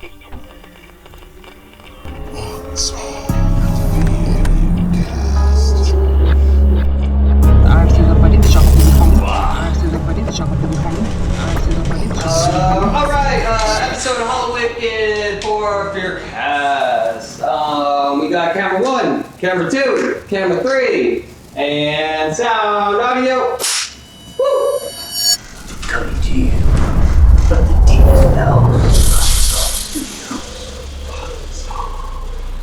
Alright, episode of HALLOWICKED for FearCast. We got camera 1, camera 2, camera 3, and sound audio. Woo! Coming to you from the deepest bowels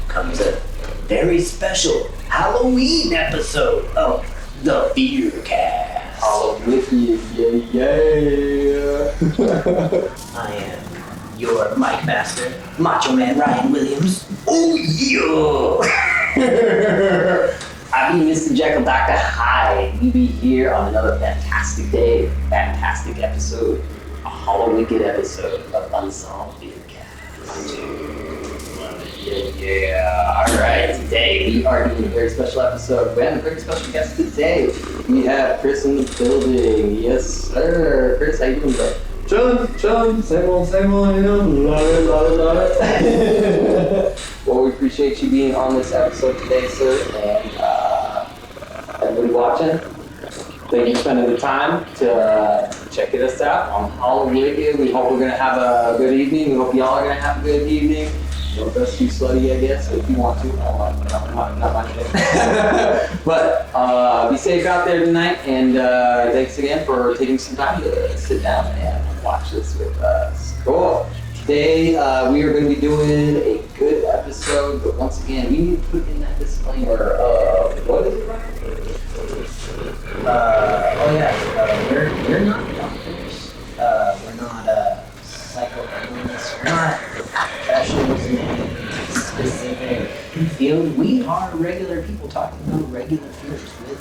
comes a very special Halloween episode of the FearCast. HALLOWICKED, yeah. I am your mic master, Macho Man Ryan Williams. Oh yeah! I'm Mr. Jekyll, Dr. Hyde. We be here on another fantastic day, fantastic episode, a HALLOWICKED episode of UnsolvedFearCast. Yeah. All right. Today we are doing a very special episode. We have a very special guest today. We have Chris in the building. Yes, sir. Chris, how you doing, bro? Chillin', same old, you know, love it. Well, we appreciate you being on this episode today, sir, and everybody watching, thank you for spending the time to checking us out on HALLOWICKED. We hope we're going to have a good evening. We hope y'all are going to have a good evening. Don't best too slutty, I guess, if you want to. Not my thing. But be safe out there tonight, and thanks again for taking some time to sit down and watch this with us. Cool. Today we are going to be doing a good episode, but once again, we need to put in that disclaimer of what is it, Ryan? We're not doctors. We're not psychoanalysts. We're not professionals in any specific field. We are regular people talking about regular fears with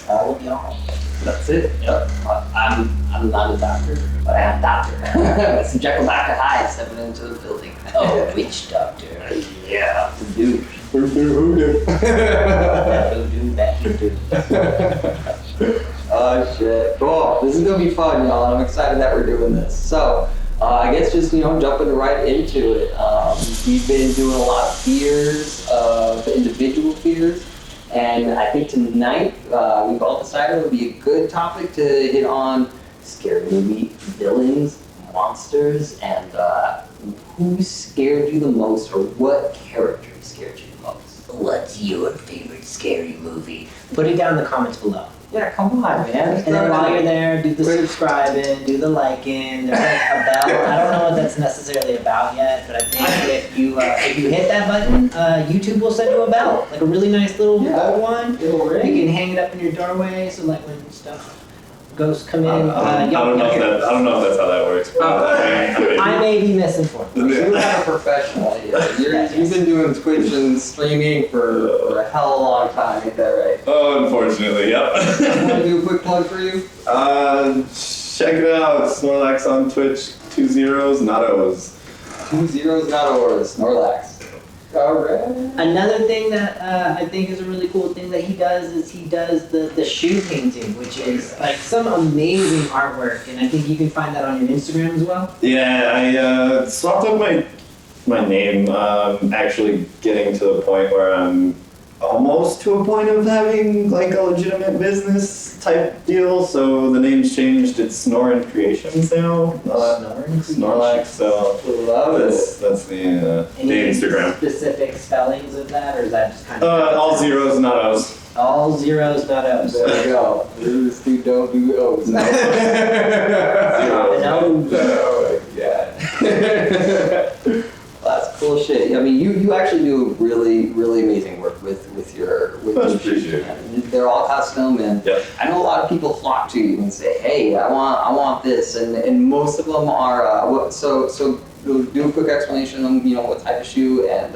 all of y'all. That's it. Yep. I'm not a doctor, but I am a doctor. That's Jekyll Dr. Hyde stepping into the building. Oh, which doctor? Yeah, the dude. That voodoo. Oh shit. Cool. This is gonna be fun, y'all. I'm excited that we're doing this. So, I guess just, jumping right into it. We've been doing a lot of fears, individual fears. And I think tonight, we've all decided it would be a good topic to hit on scary movie villains, monsters, and who scared you the most, or what character scared you the most? What's your favorite scary movie? Put it down in the comments below. Yeah, come on, man. And then while you're there, do the subscribing, do the liking. There's like a bell. I don't know what that's necessarily about yet, but I think if you hit that button, YouTube will send you a bell, like a really nice little gold one. It'll ring. You can hang it up in your doorway, so like when stuff ghosts come in. I don't know if that's how that works. I may be misinformed. You have a professional here. You've been doing Twitch and streaming for a hell of a long time, ain't that right? Oh, unfortunately, yep. Want to do a quick plug for you? Check it out. Snorlax on Twitch. 2 zeros, not O's. 2 zeros, not O's. Snorlax. Alright. Another thing that I think is a really cool thing that he does is he does the shoe painting, which is like some amazing artwork, and I think you can find that on your Instagram as well. Yeah, I swapped up my name. Actually getting to the point where I'm almost to a point of having like a legitimate business type deal. So the name's changed. It's Snorin Creations now. Snorlax. So Love it. that's the Instagram. Specific spellings of that, or is that just kind of All zeros, not O's. all zeros, not O's? There we go. This dude don't do O's. No. Oh my god. That's cool shit. I mean, you actually do really, really amazing work with your appreciate shoes. They're all custom, and Yep. I know a lot of people flock to you and say, "Hey, I want this," and most of them are. So do a quick explanation of what type of shoe and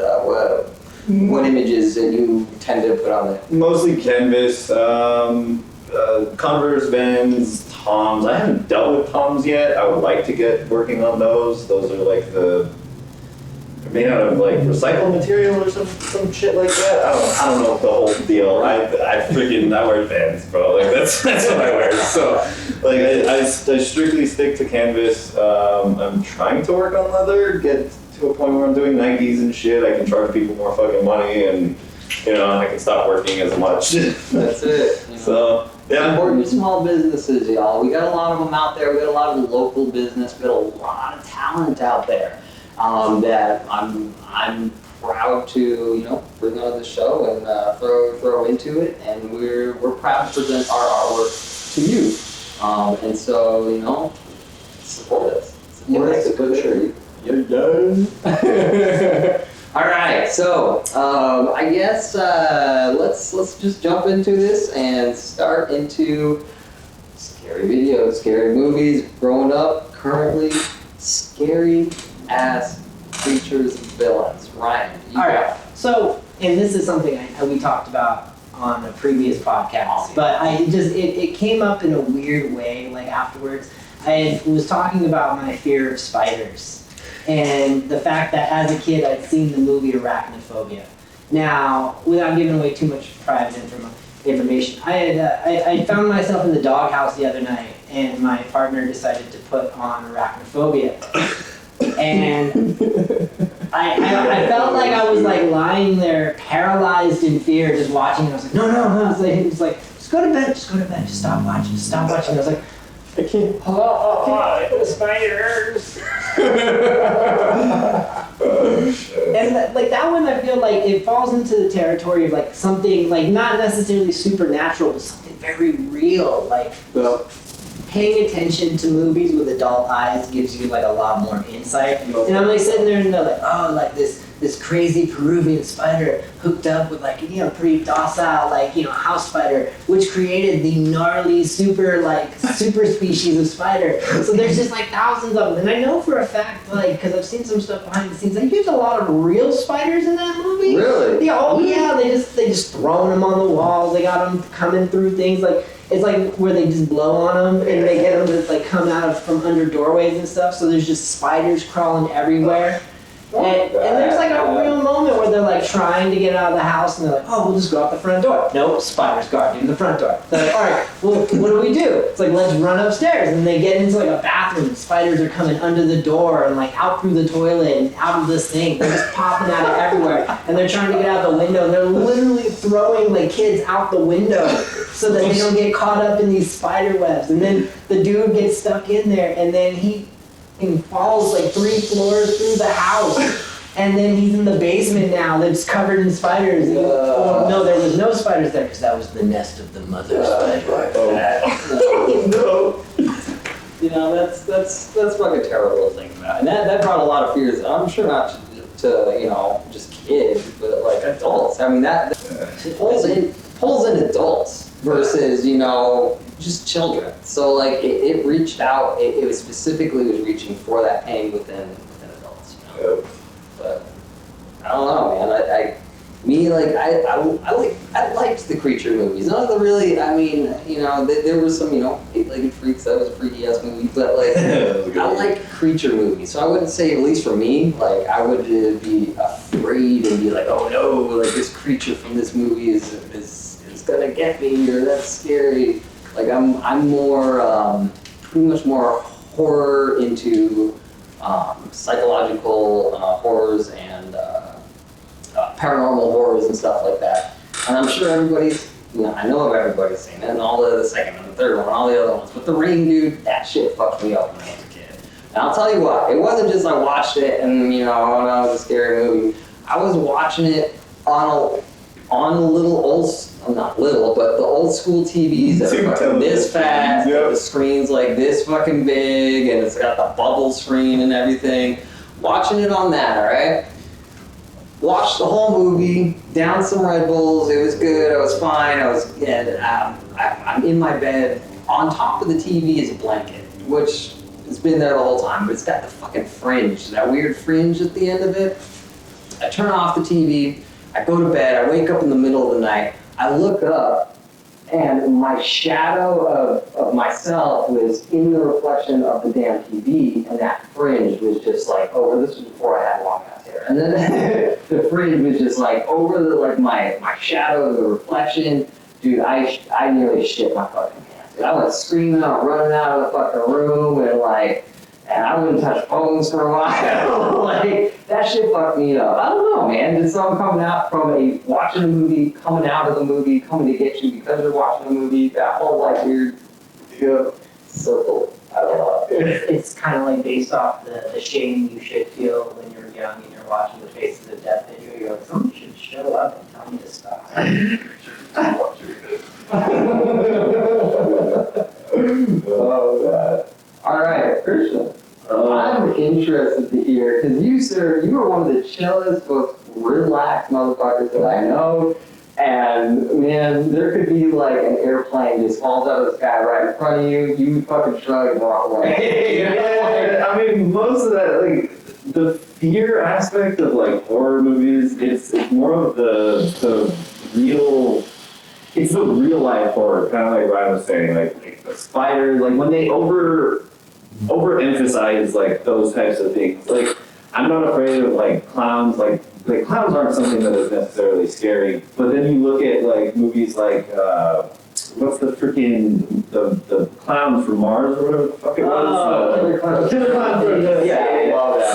what images that you tend to put on there. Mostly canvas, Converse, Vans, Toms. I haven't dealt with Toms yet. I would like to get working on those. Those are like they're made out of like recycled material or some shit like that. I don't know the whole deal. I wear Vans, bro. Like that's what I wear. So like I strictly stick to canvas. I'm trying to work on leather, get to to a point where I'm doing Nikes and shit, I can charge people more fucking money, and I can stop working as much. That's it. So yeah. Support your small businesses, y'all. We got a lot of them out there. We got a lot of local business. We got a lot of talent out there that I'm proud to bring on the show and throw into it. And we're proud to present our artwork to you. And so support us. Support us. Good shirt. You're done. All right, so I guess let's just jump into this and start into scary videos, scary movies. Growing up, currently, scary ass creatures and villains. Ryan, you All go. right. So, and this is something we talked about on a previous podcast, but it came up in a weird way. Like afterwards, I was talking about my fear of spiders. And the fact that as a kid I'd seen the movie Arachnophobia. Now, without giving away too much private information, I found myself in the doghouse the other night, and my partner decided to put on Arachnophobia. And I felt like I was like lying there paralyzed in fear, just watching it. I was like, no. It was like, just go to bed, just stop watching. I was like, I can't. The spiders. And like that one, I feel like it falls into the territory of like something like not necessarily supernatural, but something very real. Like paying attention to movies with adult eyes gives you like a lot more insight. And I'm like sitting there and they're like, oh, like this crazy Peruvian spider hooked up with like pretty docile house spider, which created the gnarly super species of spider. So there's just like thousands of them, and I know for a fact because I've seen some stuff behind the scenes. They used a lot of real spiders in that movie. Really? Yeah. Oh yeah. They just throwing them on the walls. They got them coming through things like. It's like where they just blow on them and they get them to like come out from under doorways and stuff. So there's just spiders crawling everywhere. And there's like a real moment where they're like trying to get out of the house and they're like, oh, we'll just go out the front door. Nope, spiders guarding the front door. They're like, all right, well, what do we do? It's like, let's run upstairs. And they get into like a bathroom and spiders are coming under the door and like out through the toilet and out of this thing. They're just popping out of everywhere. And they're trying to get out the window. And they're literally throwing like kids out the window so that they don't get caught up in these spider webs. And then the dude gets stuck in there and then he falls like 3 floors through the house, and then he's in the basement now that's covered in spiders. No, there was no spiders there because that was the nest of the mother spider. No. That's fucking terrible to think about, and that brought a lot of fears. I'm sure not to just kids, but like adults. I mean that pulls in adults versus just children. So like it reached out. It was specifically reaching for that pain within adults. But I don't know, man. I liked the creature movies. None of the really. I mean, there was some Eight-Legged Freaks. That was a freaky ass movie, but like I like creature movies. So I wouldn't say, at least for me, like I would be afraid and be like, oh no, like this creature from this movie is gonna get me, or that's scary. Like I'm more pretty much more horror into psychological horrors and paranormal horrors and stuff like that. And I'm sure I know everybody's seen it, and all the second and the third one, and all the other ones. But The Ring, dude, that shit fucked me up when I was a kid. And I'll tell you what, it wasn't just I watched it and oh no, it was a scary movie. I was watching it on the little old. Not little, but the old school TVs that are fucking this fat, the screen's like this fucking big, and it's got the bubble screen and everything. Watching it on that, alright? Watched the whole movie, down some Red Bulls, it was good, I was fine, I'm in my bed. On top of the TV is a blanket, which has been there the whole time, but it's got the fucking fringe, that weird fringe at the end of it. I turn off the TV, I go to bed, I wake up in the middle of the night, I look up, and my shadow of myself was in the reflection of the damn TV, and that fringe was just like over. This was before I had long ass hair, and then the fringe was just like over my shadow, the reflection. Dude, I nearly shit my fucking pants. Dude, I went screaming out, running out of the fucking room, and I wouldn't touch phones for a while. Like, that shit fucked me up. I don't know, man. Just something coming out from watching a movie, coming out of the movie, coming to get you because you're watching a movie, that whole, like, weird circle. I don't know. It's kind of like based off the shame you should feel when you're young and you're watching the Faces of Death video. You're like, someone should show up and tell me to stop. Oh, God. All right, Christian. I'm interested to hear, because you, sir, you are one of the chillest, most relaxed motherfuckers that I know. And, man, there could be, like, an airplane just falls out of the sky right in front of you. You would fucking shrug and walk away. Yeah, I mean, most of that, like, the fear aspect of, like, horror movies, it's more of the real, it's the real life horror, kind of like what I was saying, like the spiders, like, when they overemphasize, like, those types of things. Like, I'm not afraid of, like, clowns, like clowns aren't something that is necessarily scary, but then you look at, like, movies like, what's the freaking, the clowns from Mars, or whatever the fuck it was? Killer Clowns. Yeah.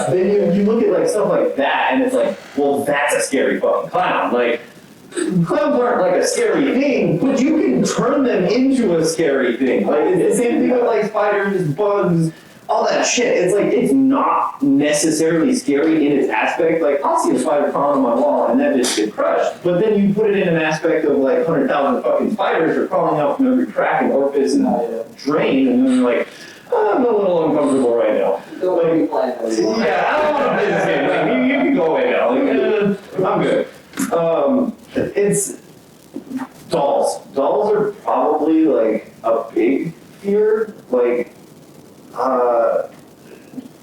Then you look at, like, stuff like that, and it's like, well, that's a scary fucking clown. Like, clowns aren't, like, a scary thing, but you can turn them into a scary thing. Like, it's the same thing with, like, spiders, bugs, all that shit. It's like, it's not necessarily scary in its aspect. Like, I'll see a spider crawling on my wall and that bitch get crushed. But then you put it in an aspect of, like, 100,000 fucking spiders are crawling out from every crack and orifice and drain, and then you're like, oh, I'm a little uncomfortable right now. Don't let me play that. Yeah, I don't want to play this game. Like, you can go away now. Like, I'm good. It's dolls. Dolls are probably, like, a big fear. Like,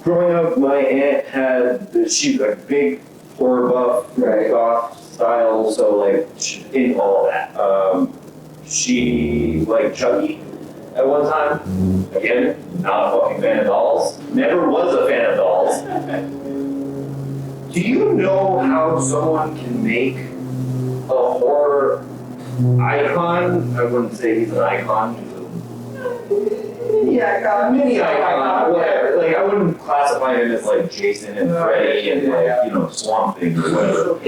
growing up, my aunt she's a big horror buff, right, goth style, so, like, in all of that. She liked Chucky at one time. Again, not a fucking fan of dolls. Never was a fan of dolls. Do you know how someone can make a horror icon? I wouldn't say he's an icon. Yeah, mini icon, whatever. Like, I wouldn't classify him as, like, Jason and Freddy and, like, you know, Swamp Thing or whatever.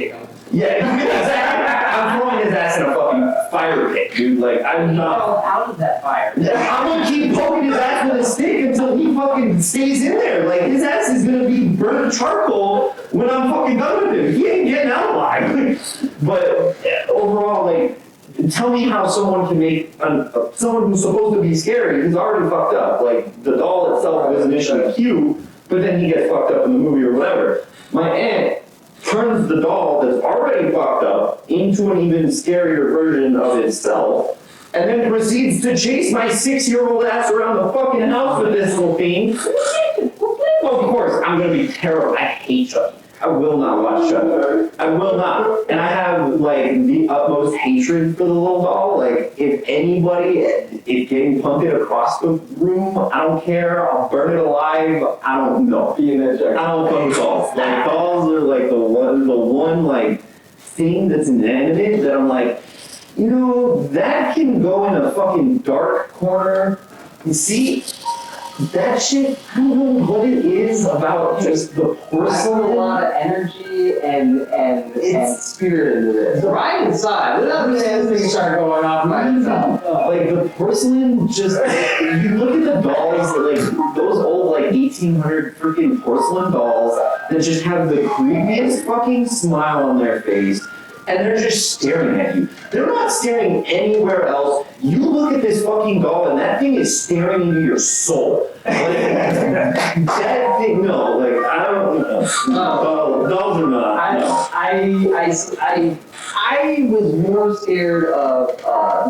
Yeah, exactly. I'm throwing his ass in a fucking fire pit, dude. Like, I'm not. Out of that fire. I'm gonna keep poking his ass with a stick until he fucking stays in there. Like, his ass is gonna be burnt charcoal when I'm fucking done with him. He ain't getting out alive. But overall, like, tell me how someone can make someone who's supposed to be scary who's already fucked up. Like, the doll itself was initially cute, but then he gets fucked up in the movie or whatever. My aunt turns the doll that's already fucked up into an even scarier version of itself, and then proceeds to chase my 6-year-old ass around the fucking house with this little thing. Well, of course, I'm gonna be terrible. I hate Chucky. I will not watch Chucky. I will not. And I have, like, the utmost hatred for the little doll. Like, if anybody is getting punted across the room, I don't care. I'll burn it alive. I don't know. I don't fuck dolls. Like, dolls are, like, the one, like, thing that's inanimate that I'm like, you know, that can go in a fucking dark corner. You see, that shit, I don't know what it is about just the porcelain. I put a lot of energy and spirit into this. Right inside. Without things start going off by itself. Like, the porcelain just, you look at the dolls, like, those old, like, 1800 freaking porcelain dolls that just have the creepiest fucking smile on their face. And they're just staring at you. They're not staring anywhere else. You look at this fucking doll, and that thing is staring into your soul. Like, that thing, no, like, I don't know. No, dolls are not. No. I was more scared of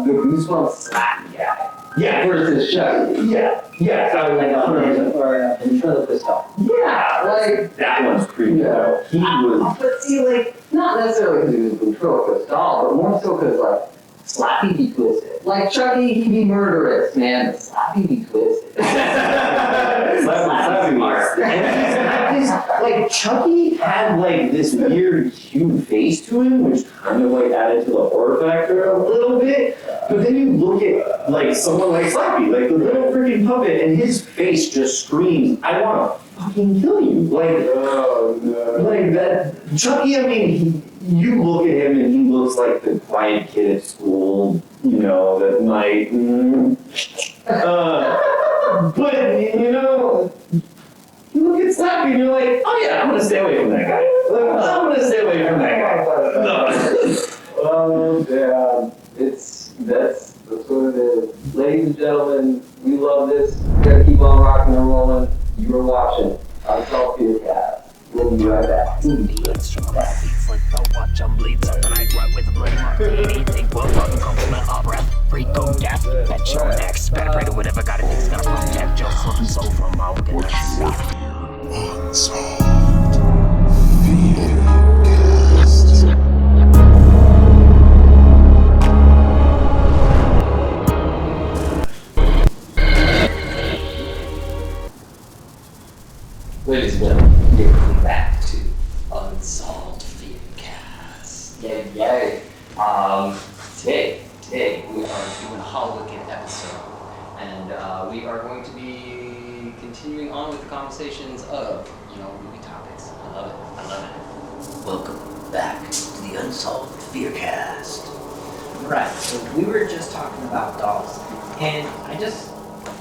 the Goosebumps slappy guy. Yeah. Versus Chucky. Yeah. Like a ventriloquist doll. Yeah, like. That one's creepy, though. He was. But see, like, not necessarily because he was a ventriloquist doll, but more so because, like, Slappy be twisted. Like, Chucky, he be murderous, man, but Slappy be twisted. Slappy. like Chucky had like this weird cute face to him, which kind of like added to the horror factor a little bit. But then you look at like someone like Slappy, like the little freaking puppet, and his face just screams, "I want to fucking kill you!" Like, like that. Chucky, I mean, you look at him and he looks like the quiet kid at school, you know, that might. But you know. You look at Slappy and you're like, oh yeah, I'm gonna stay away from that guy. Like, I'm gonna stay away from that guy. Yeah, that's what it is. Ladies and gentlemen, we love this. We're gonna keep on rocking and rolling. You are watching UnsolvedFearCast. We'll be right back. Watch them bleed something I write with a bloody martini. Think we'll fucking compliment opera. Freak go death. Bet your next. Better pray to whatever God it thinks gonna protect your soul and soul from our goodness. Unsolved. Ladies and gentlemen, welcome back to UnsolvedFearCast. Yay. Today we are doing a HALLOWICKED episode, and we are going to be continuing on with the conversations of, movie topics. I love it. Welcome back to the Unsolved Fearcast. Right, so we were just talking about dolls, and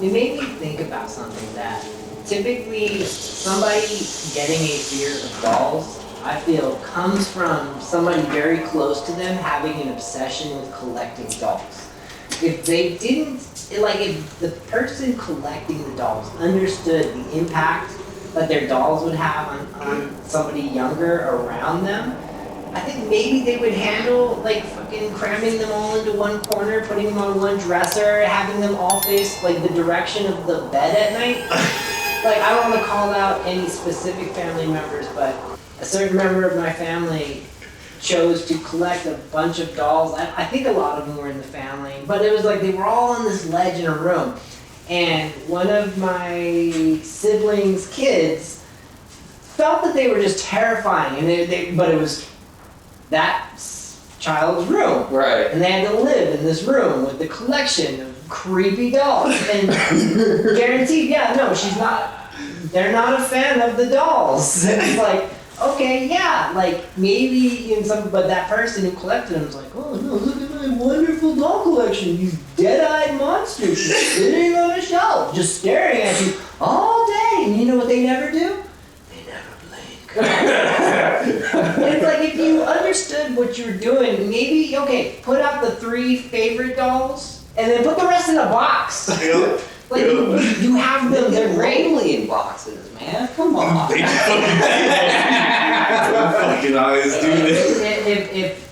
it made me think about something that typically somebody getting a fear of dolls, I feel, comes from somebody very close to them having an obsession with collecting dolls. If they didn't, if the person collecting the dolls understood the impact that their dolls would have on somebody younger around them, I think maybe they would handle fucking cramming them all into one corner, putting them on one dresser, having them all face the direction of the bed at night. I don't want to call out any specific family members, but a certain member of my family chose to collect a bunch of dolls. I think a lot of them were in the family, but it was they were all on this ledge in a room. And one of my siblings' kids felt that they were just terrifying, and but it was that child's room. Right. And they had to live in this room with the collection of creepy dolls. And guaranteed, they're not a fan of the dolls. It's okay, yeah, maybe but that person who collected them was oh no, look at my wonderful doll collection, you dead-eyed monster just sitting on a shelf, just staring at you all day. And you know what they never do? They never blink. It's if you understood what you were doing, maybe, put out the 3 favorite dolls, and then put the rest in a box. You have them, they're greatly in boxes, man. Come on. They fucking eyes, dude.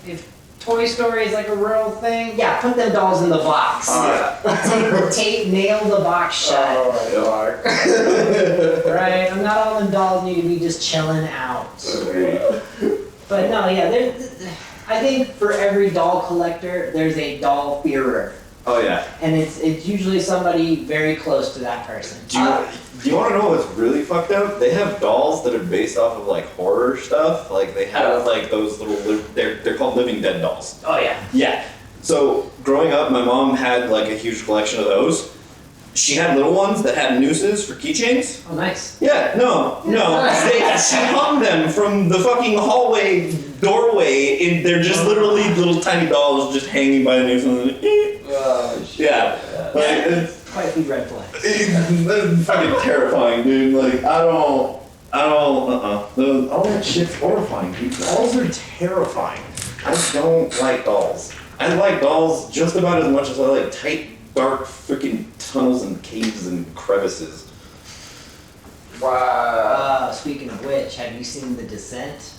If Toy Story is a real thing, yeah, put them dolls in the box. Tape, nail the box shut. Oh my God. Right? Not all them dolls need to be just chilling out. But no, yeah, I think for every doll collector, there's a doll fearer. Oh yeah. And it's usually somebody very close to that person. Do you want to know what's really fucked up? They have dolls that are based off of horror stuff. They have those little they're called living dead dolls. Oh yeah. Yeah. So growing up, my mom had a huge collection of those. She had little ones that had nooses for keychains. Oh nice. Yeah. No. She hung them from the fucking hallway doorway, and they're just literally little tiny dolls just hanging by a noose. Oh, shit. Yeah. It's Quite a few red flags. it's fucking terrifying, dude. All that shit's horrifying, dude. Dolls are terrifying. I don't like dolls. I like dolls just about as much as I like tight, dark, freaking tunnels and caves and crevices. Wow. Speaking of which, have you seen The Descent?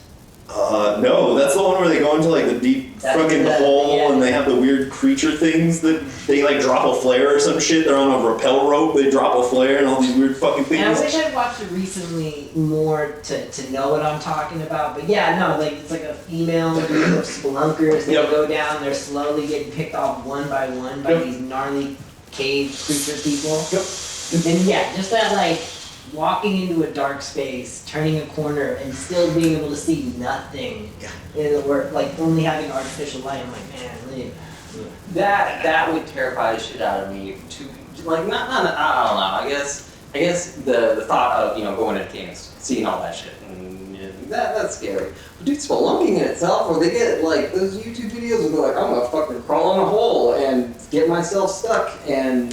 No, that's the one where they go into the deep fucking hole, yeah. And they have the weird creature things that they drop a flare or some shit. They're on a rappel rope, they drop a flare and all these weird fucking things. And I wish I'd watched it recently more to know what I'm talking about. But yeah, no, it's a female group of spelunkers. They go down, they're slowly getting picked off one by these gnarly cave creature people. Yep. And yeah, just that walking into a dark space, turning a corner, and still being able to see nothing in the work, like only having artificial light. I'm like, man, really. That would terrify the shit out of me. Like not I don't know. I guess the thought of going into camps, seeing all that shit, and that's scary. But dude, spelunking in itself, where they get like those YouTube videos where they're like, I'm gonna fucking crawl in a hole and get myself stuck and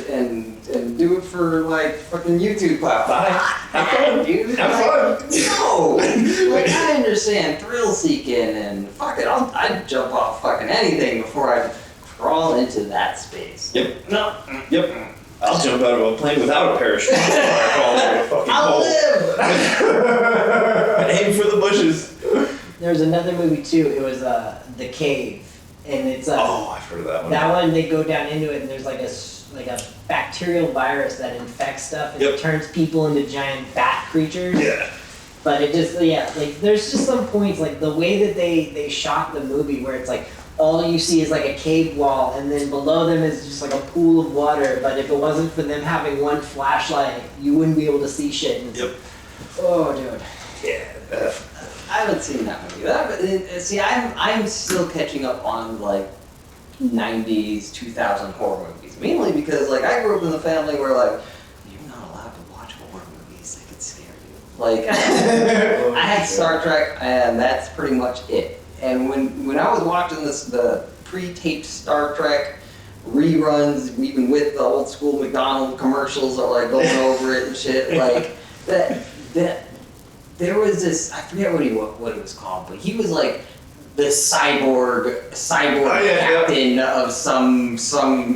do it for like fucking YouTube platform. Have fun, dude. Have fun. No, like I understand thrill seeking and fuck it, I'd jump off fucking anything before I crawl into that space. Yep. No. Yep. I'll jump out of a plane without a parachute before I crawl into a fucking I'll hole. live. Aim for the bushes. There's another movie too. It was The Cave, and it's Oh, I've heard of that one. that one. They go down into it, and there's like a bacterial virus that infects stuff, and it turns people into giant bat creatures. Yeah. But it just like there's just some points like the way that they shot the movie where it's like all you see is like a cave wall, and then below them is just like a pool of water. But if it wasn't for them having one flashlight, you wouldn't be able to see shit. And oh, dude. Yeah. I haven't seen that movie. See, I'm still catching up on like 90s, 2000 horror movies. Mainly because like I grew up in a family where like you're not allowed to watch horror movies. They could scare you. Like I had Star Trek, and that's pretty much it. And when I was watching the pre-taped Star Trek reruns, even with the old school McDonald's commercials are like going over it and shit, like that there was this, I forget what it was called, but he was like the cyborg captain of some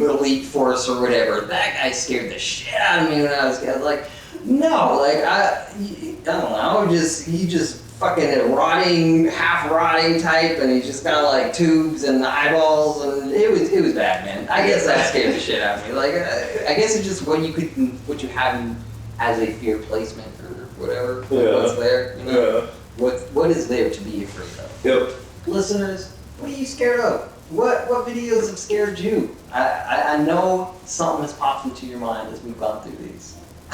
elite force or whatever. That guy scared the shit out of me when I was a kid. Like, no, like I don't know, he just fucking a half rotting type, and he's just got like tubes and eyeballs, and it was bad, man. I guess that scared the shit out of me. Like, I guess it's just what you have as a fear placement or whatever. What's there, what is there to be afraid of? Yep. Listeners, what are you scared of? What videos have scared you? I know something has popped into your mind as we've gone through these.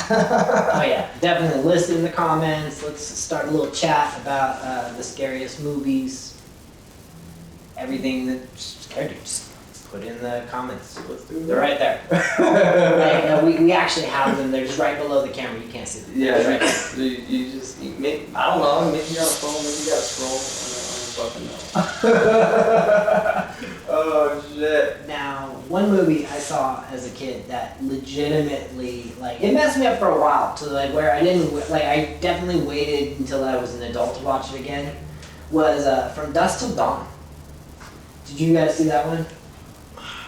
Oh yeah, definitely list it in the comments. Let's start a little chat about the scariest movies. Everything that scared you, just put in the comments. Let's do it. They're right there. Like, we actually have them. They're just right below the camera. You can't see them. Yeah, They're right there. I don't know, maybe you got a phone, maybe you got a scroll. I don't fucking know. Oh shit. Now, one movie I saw as a kid that legitimately, like, it messed me up for a while to like where I definitely waited until I was an adult to watch it again, was From Dusk Till Dawn. Did you guys see that one?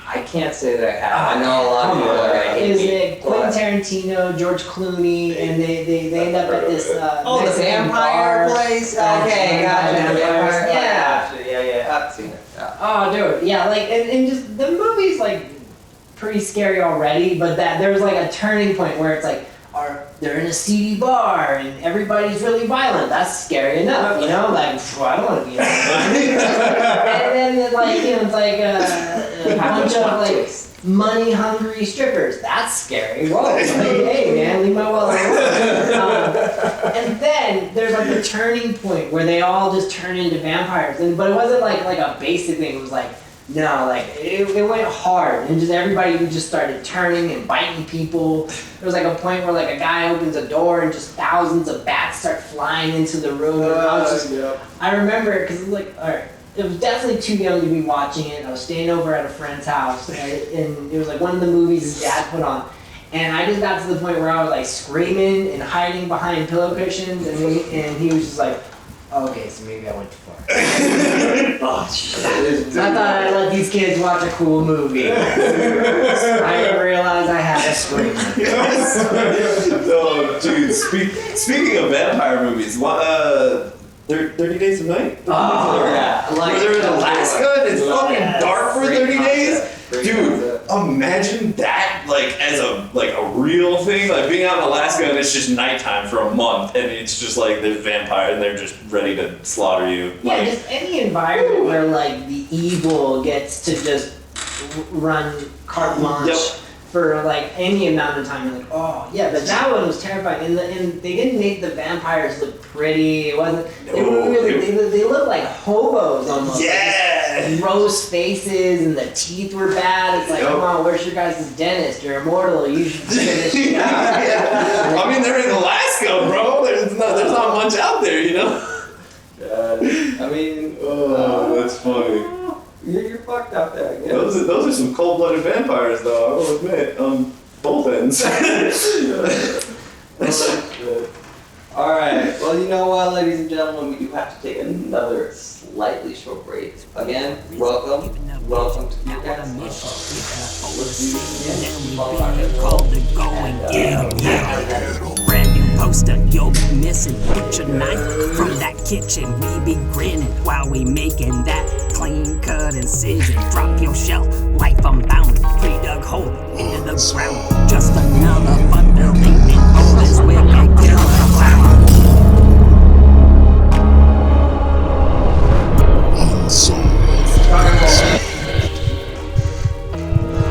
I can't say that I have. I know a lot of people are Is it Quentin Tarantino, George Clooney, and they end up at this the Mexican vampire bar. place? Okay, gotcha. Vampires. Yeah. Yeah, I've seen it. Yeah. Oh, dude, yeah, like, and just, the movie's, like, pretty scary already, but there's, like, a turning point where it's, like, they're in a seedy bar, and everybody's really violent. That's scary enough, you know? Like, well, I don't want to be in that. And then, like, it's like a bunch of, like, money-hungry strippers. That's scary. Whoa, like, hey, man, leave my wallet alone. And then there's, like, a turning point where they all just turn into vampires. But it wasn't, like a basic thing. It was, like, no, like, it went hard, and just everybody just started turning and biting people. There was, like, a point where, like, a guy opens a door and just thousands of bats start flying into the room. And I remember it because it was, like, all right, it was definitely too young to be watching it. I was staying over at a friend's house, right? And it was, like, one of the movies his dad put on. And I just got to the point where I was, like, screaming and hiding behind pillow cushions, and he was just like, oh, okay, so maybe I went too far. Oh, shit. So I thought I'd let these kids watch a cool movie. I didn't realize I had a screamer. Oh, dude, speaking of vampire movies, 30 Days of Night? Oh, yeah. Where they're in Alaska and it's fucking dark for 30 days? Dude, imagine that, like, as a real thing, like being out in Alaska and it's just nighttime for a month and it's just like there's vampires and they're just ready to slaughter you. Yeah, Like, just any environment where, like, the evil gets to just run carte blanche. Yep. for like any amount of time. You're like, oh yeah, but that one was terrifying. And they didn't make the vampires look pretty. It wasn't. They were really. They looked like hobos almost. Yeah. Like gross faces and the teeth were bad. It's like, come on, where's your guys' dentist? You're immortal. You should figure this shit out. Yeah. I mean, they're in Alaska, bro. There's not much out there, you know. I mean, oh, that's funny. You're fucked up there, I guess. Those are some cold-blooded vampires, though. I will admit, both ends. Alright, well, you know what, ladies and gentlemen, we do have to take another slightly short break. Again, welcome to FearCast. Let's do this again. Called the going, yeah. Brand new poster, you'll be missing. Put your knife from that kitchen. We be grinning while we making that clean cut incision. Drop your shell, life unbound. Pre-dug hole into the ground. Just another underrated bonus wicked killer clown.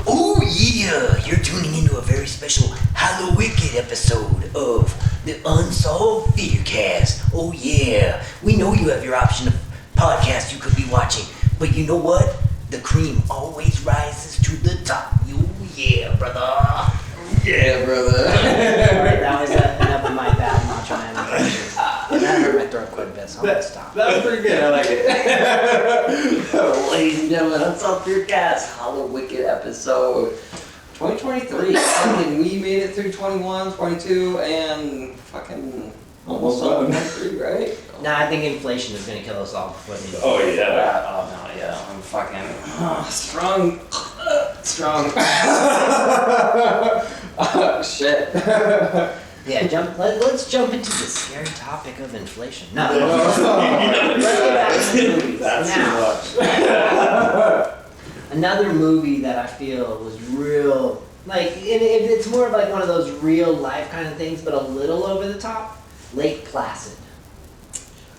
Oh yeah, you're tuning into a very special HALLOWICKED episode of the UnsolvedFearCast. Oh yeah, we know you have your option of podcast you could be watching, but you know what? The cream always rises to the top. Oh yeah, brother. Yeah, brother. That was enough of my bad macho man impression. That hurt my throat quite a bit, so I'm gonna stop. That was pretty good, I like it. Ladies and gentlemen, Unsolved FearCast, HALLOWICKED episode 2023. Fucking, we made it through 21, 22, and fucking almost 23, right? Nah, I think inflation is gonna kill us all before the Oh yeah. Oh no, yeah, I'm fucking strong. Oh shit. Yeah, let's jump into the scary topic of inflation. No. That's Now, too much. another movie that I feel was real, like, it's more of like one of those real life kind of things, but a little over the top. Lake Placid.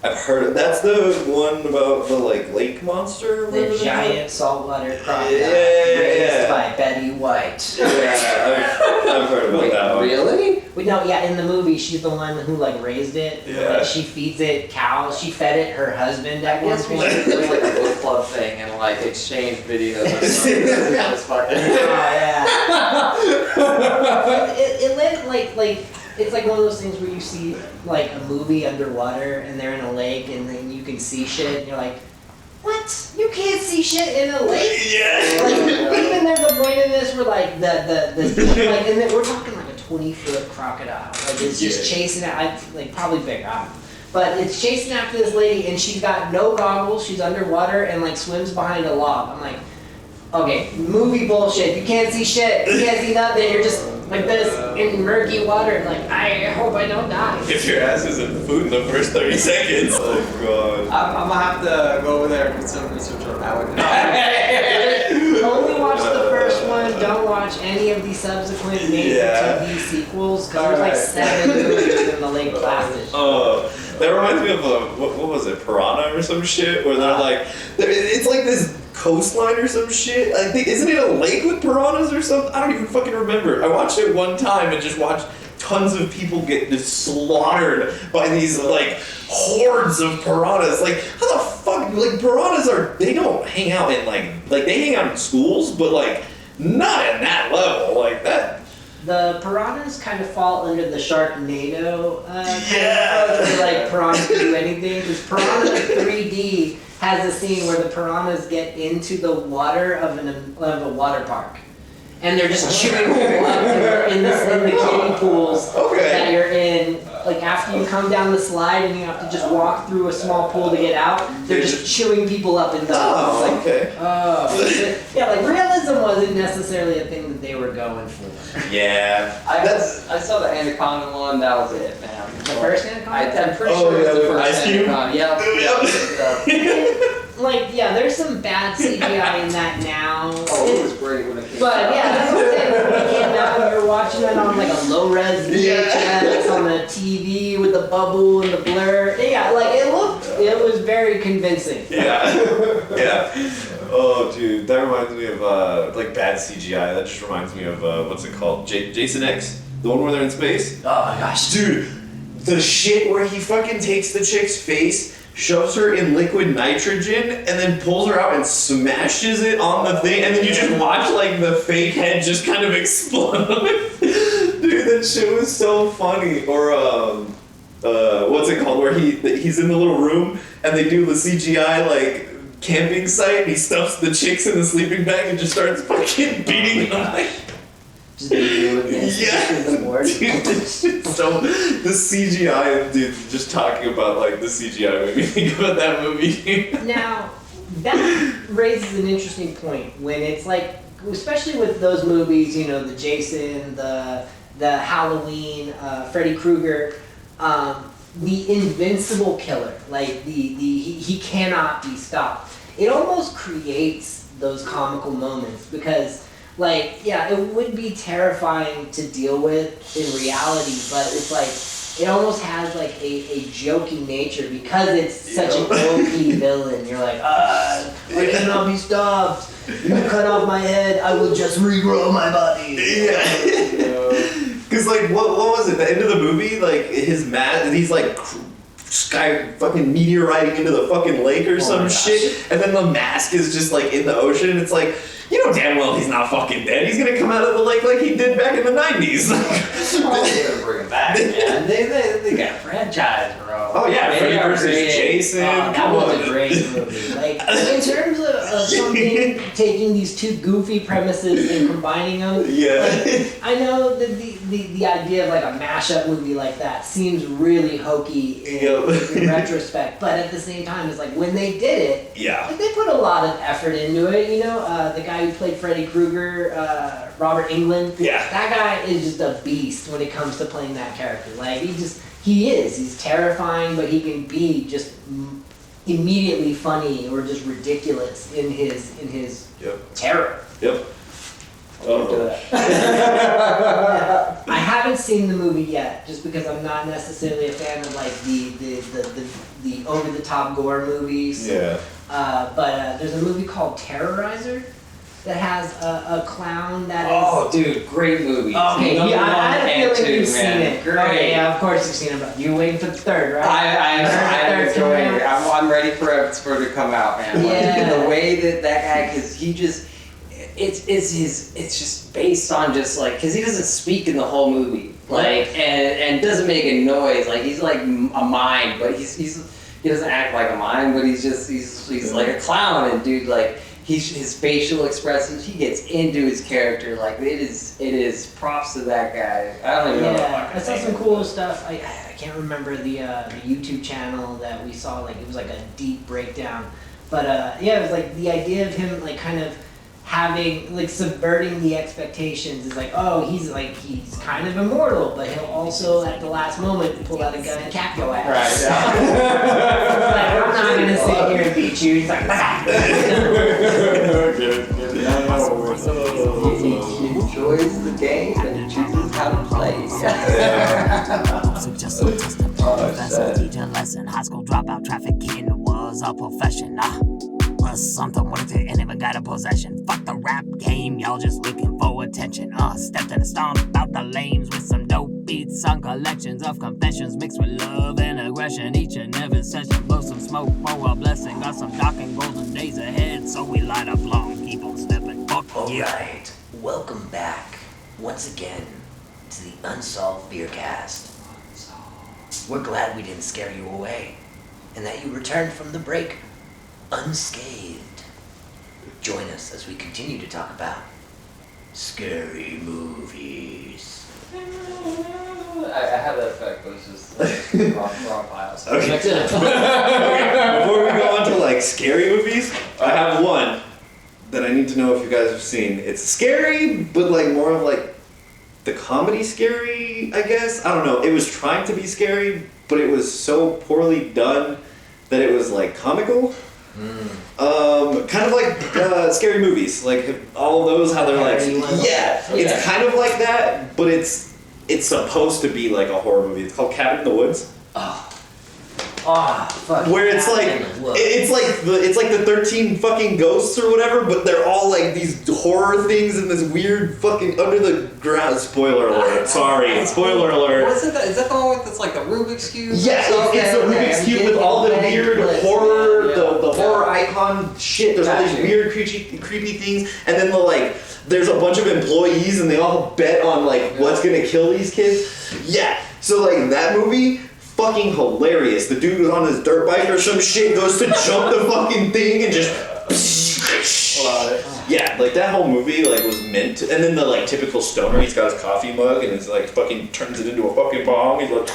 I've heard of that's the one about the like lake monster. The giant saltwater crocodile Yeah. raised by Betty White. Yeah, I've heard about that one. Really? Wait, no, yeah, in the movie, she's the one who like raised it. Yeah. Like, she feeds it cows. She fed it her husband at I one guess we point. should do like a book club thing and like exchange videos or something. That's fucking. Oh yeah. it let like it's like one of those things where you see like a movie underwater and they're in a lake and then you can see shit and you're like, what? You can't see shit in a lake? Yeah. Like even there's a point in this where like the like and then we're talking like a 20-foot crocodile. Like it's just chasing like probably bigger, I don't know. But it's chasing after this lady and she's got no goggles, she's underwater and like swims behind a log. I'm like, okay, movie bullshit. You can't see shit. You can't see nothing. You're just like this in murky water. Like, I hope I don't die. If your ass isn't food in the first 30 seconds. Oh god. I'm gonna have to go over there and do some research on that one. Only watch the first one. Don't watch any of the subsequent made-for-TV sequels because there's like 7 movies in the Lake Placid. That reminds me of what was it, Piranha or some shit, where they're like, it's like this coastline or some shit. I think, isn't it a lake with piranhas or something? I don't even fucking remember. I watched it one time and just watched tons of people get just slaughtered by these like hordes of piranhas. Like, how the fuck, like piranhas they don't hang out in like they hang out in schools, but like not at that level, like that. The piranhas kind of fall under the Sharknado kind of Yeah. approach where like piranhas can do anything. Because Piranha 3D has a scene where the piranhas get into the water of a water park. And they're just chewing people up in the kiddie pools that you're in. Like after you come down the slide and you have to just walk through a small pool to get out, they're just chewing people up and down. It's like, yeah, like realism wasn't necessarily a thing that they were going for. Yeah. I saw the Anaconda one, that was it, man. The first Anaconda? I'm pretty sure it was the first Ice Cube? Anaconda. Yeah. Like, yeah, there's some bad CGI in that now. Oh, it was great when it came But out. yeah, that's what I'm saying. When it came out, and you're watching it on like a low-res VHS on the TV with the bubble and the blur. Yeah, like it was very convincing. Yeah. Yeah. Oh, dude, that reminds me of like bad CGI. That just reminds me of what's it called? Jason X, the one where they're in space. Oh my gosh. Dude, the shit where he fucking takes the chick's face, shoves her in liquid nitrogen, and then pulls her out and smashes it on the thing, and then you just watch like the fake head just kind of explode. Dude, that shit was so funny. Or what's it called? Where he's in the little room and they do the CGI like camping site. And he stuffs the chicks in the sleeping bag and just starts fucking beating them. Like, Just doing this. yeah, The board. dude, this shit so the CGI, dude. Just talking about like the CGI made me think about that movie. Now, that raises an interesting point when it's like, especially with those movies, you know, the Jason, the Halloween, Freddy Krueger, the invincible killer, like he cannot be stopped. It almost creates those comical moments because, like, yeah, it would be terrifying to deal with in reality, but it's like, it almost has like a jokey nature because it's such an OP villain. You're like, I cannot be stopped. You cut off my head, I will just regrow my body. Because like what was it? The end of the movie, like his mask, he's like sky fucking meteoriting into the fucking lake or some shit, and then the mask is just like in the ocean. It's like, you know damn well he's not fucking dead. He's gonna come out of the lake like he did back in the 90s. Probably gonna bring him back, man. They got a franchise, bro. Oh yeah, Freddy versus Jason. That was a great movie. Like, in terms of something taking these two goofy premises and combining them. Yeah. Like, I know that the idea of like a mashup movie like that seems really hokey in retrospect, but at the same time, it's like when they did it, Yeah. like they put a lot of effort into it. You know, the guy who played Freddy Krueger, Robert Englund. Yeah. That guy is just a beast when it comes to playing that character. Like he's terrifying, but he can be just immediately funny or just ridiculous in his terror. Yep. I haven't seen the movie yet, just because I'm not necessarily a fan of like the over the top gore movies. Yeah. But there's a movie called Terrorizer that has a clown that is. Oh, dude, great movie. Okay, Number yeah, I one had a and feeling two, you've seen man. it. Great. Okay, yeah, of course you've seen it, but you're waiting for the third, right? I'm Third's coming enjoying it. out. I'm ready for it to come out, man. Like, Yeah. the way that guy, because he just, it's just based on just like, because he doesn't speak in the whole movie, like, and doesn't make a noise. Like, he's like a mime, but he doesn't act like a mime, but he's like a clown, and dude, like, his facial expressions, he gets into his character. Like, it is props to that guy. I don't even know what I saw some cool stuff. I can't remember the YouTube channel that we saw. Like, it was like a deep breakdown, but yeah, it was like the idea of him like kind of having like subverting the expectations. Is like, oh, he's kind of immortal, but he'll also at the last moment pull out a gun and cap your ass. Right. Like, I'm not gonna sit here and beat you. He's like, He enjoys the game and chooses how to play. So just a testing professor, teaching lesson. High school dropout, trafficking was a profession. Was something worth it and even got a possession. Fuck the rap game, y'all just looking for attention. Stepped in a stomp out the lanes with some dope beats. Some collections of confessions mixed with love and aggression. Each and every session blow some smoke for a blessing. Got some dark and golden days ahead, so we light up long, keep on stepping. Fuck yeah. Alright, welcome back once again to the Unsolved FearCast. We're glad we didn't scare you away and that you returned from the break unscathed. Join us as we continue to talk about scary movies. I have that effect, but it's just wrong files. Okay. Before we go on to like scary movies, I have one that I need to know if you guys have seen. It's scary, but like more of like the comedy scary, I guess. I don't know. It was trying to be scary, but it was so poorly done that it was like comical. Kind of like scary movies, like all of those, how they're like, it's kind of like that, but it's supposed to be like a horror movie. It's called Cabin in the Woods. Oh, fuck. Where it's like it's like the 13 fucking ghosts or whatever, but they're all like these horror things in this weird fucking under the ground. Spoiler alert! Sorry, spoiler alert. What's it? Is that the one with it's like the Rubik's cube? Yeah, it's the Rubik's cube with all the weird horror, the horror icon shit. There's all these weird, creepy things, and then there's a bunch of employees, and they all bet on what's gonna kill these kids. Yeah, so that movie. Fucking hilarious. The dude was on his dirt bike or some shit, goes to jump the fucking thing and just yeah, that whole movie was meant to, and then the typical stoner, he's got his coffee mug and it's fucking turns it into a fucking bomb. He's like,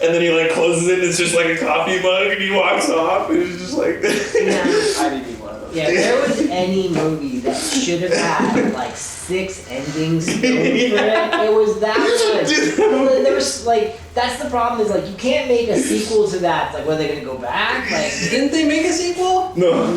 and then he closes it and it's just a coffee mug and he walks off and it's just I didn't need one of those. Yeah, if there was any movie that should have had 6 endings filmed for it was that one. There was that's the problem is you can't make a sequel to that. It's were they gonna go back? Didn't they make a sequel? No.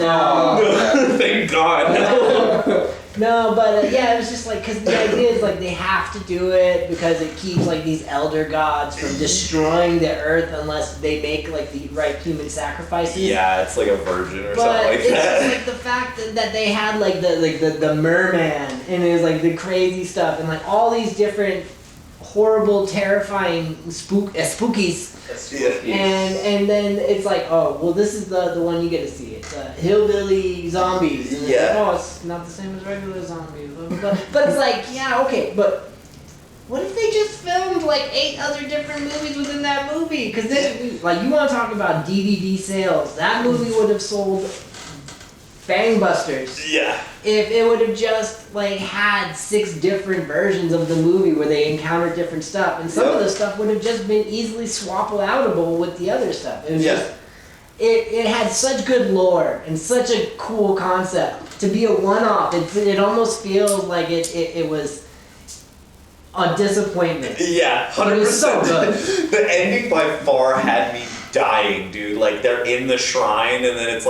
Thank God. No, but yeah, it was just because the idea is they have to do it because it keeps these elder gods from destroying the earth unless they make the right human sacrifices. Yeah, it's like a virgin or but something like that. It's just the fact that they had the merman and it was the crazy stuff and all these different horrible, terrifying spookies. And then it's oh well, this is the one you get to see. It's hillbilly zombies. And it's it's not the same as regular zombies. But it's yeah, okay, but what if they just filmed 8 other different movies within that movie? Because then you want to talk about DVD sales? That movie would have sold bangbusters. Yeah. If it would have just had 6 different versions of the movie where they encountered different stuff, and some of the stuff would have just been easily swap-outable with the other stuff. It was just, it had such good lore and such a cool concept to be a one-off. It almost feels like it was a disappointment. Yeah, 100%. But it was so good. The ending by far had me dying, dude. They're in the shrine, and then it's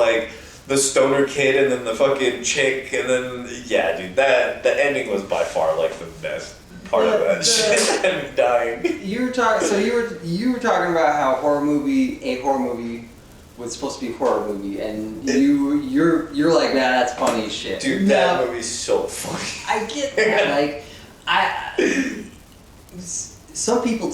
the stoner kid and then the fucking chick and then yeah, dude, the ending was by far the best part of that shit. I'm dying. You were talking about how a horror movie was supposed to be a horror movie, and you're like, nah, that's funny as shit. Dude, that movie's so funny. I get that. Some people